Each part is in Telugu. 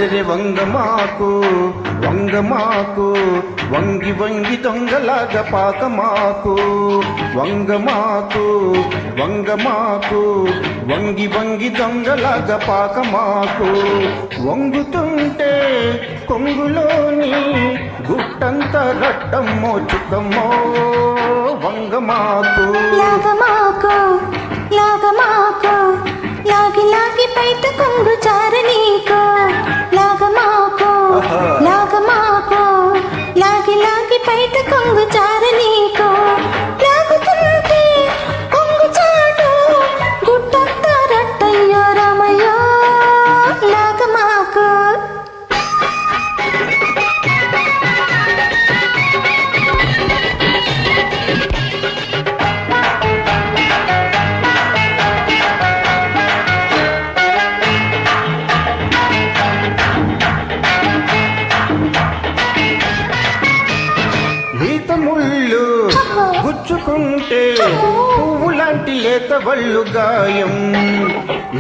అరెరెరె వంగమాకు వంగమాకు వంగి వంగి దొంగలాగా పాకమాకు వంగమాకు వంగమాకు వంగి వంగి దొంగలాగా పాకమాకు వంగుతుంటే కొంగులోని గుట్టంత రట్టమ్మో చుక్కమ్మో వంగమాకు లాగమాకు లాగమాకు లాగి లాగి బయట కొంగు చారనీకు లాగమాకు లాగమాకు లాగి లాగి బయట కొంగు చారనీకు లాగుతుంటే కొంగు చాటు గుట్టంత రట్టయ్యో రామయ్యో లాగమాకు ముళ్ళు గుచ్చుకుంటే పువ్వు లాంటి లేత వళ్ళు గాయం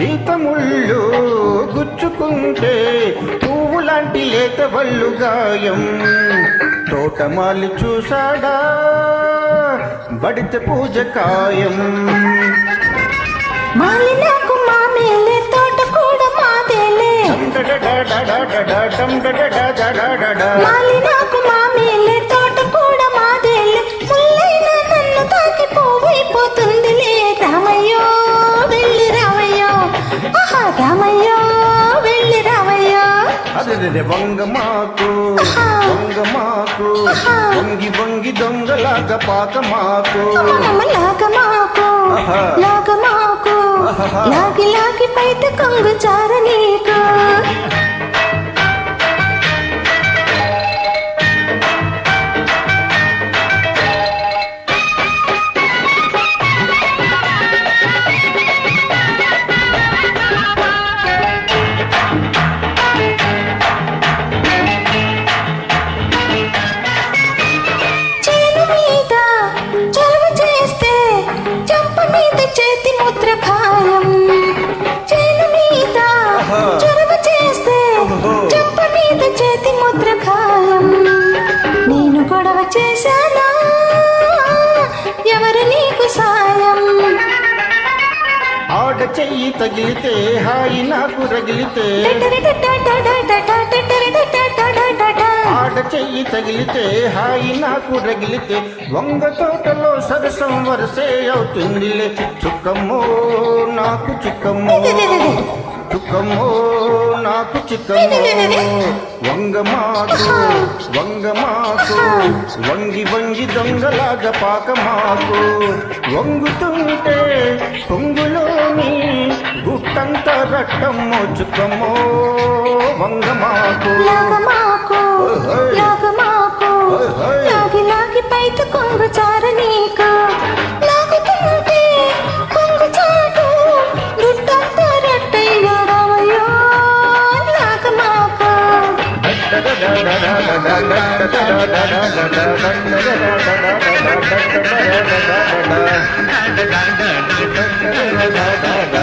ఈత ముళ్ళు గుచ్చుకుంటే పువ్వు లాంటి లేత వళ్ళు గాయం తోటమాలి చూసాడా బడిత పూజ కాయం మాలినాకు మామేలే తోట కూడా మాదేలే మాలినాకు మామేలే తోట కూడా మాదేలే ముల్లైనా నన్ను తాకి పోవైపోతుందిలే రామయ్యో వెళ్ళి రామయ్యో ఆహా రామయ్యో వెళ్ళి రామయ్యో అదే వంగమాకు వంగమాకు వంగి వంగి దొంగలాగా పాకమాకు లాగమాకు లాగమాకు లాగి లాగి బయట కొంగు చారనీకు చేను మీద చొరవ చేస్తే చెంప మీద చేతి ముద్ర ఖాయం చేను మీద చొరవ చేస్తే చెంప మీద చేతి ముద్ర ఖాయం నేను గొడవ చేశానా ఎవరు నీకు సాయం ఆడ చెయ్యి తగిలితే హాయి నాకు రగిలితే ఆడ చెయ్యి తగిలితే హాయి నాకు రగిలితే వంగ తోటలో సరసం వరసే అవుతుందిలే చుక్కమ్మో నాకు చిక్కమ్మో చుక్కమ్మో నాకు చిక్కమ్మో వంగమాకు వంగమాకు వంగి వంగి దొంగలాగా పాకమాకు వంగుతుంటే కొంగులోని గుట్టంత రట్టమ్మో చుక్కమ్మో వంగమాకు లాగమాకు లాగమాకు లాగి లాగి బయట కొంగు చారనీకు లాగుతుంటే కొంగు చాటు గుట్టంతా రట్టయ్యో రామయ్యో లాగమాకు da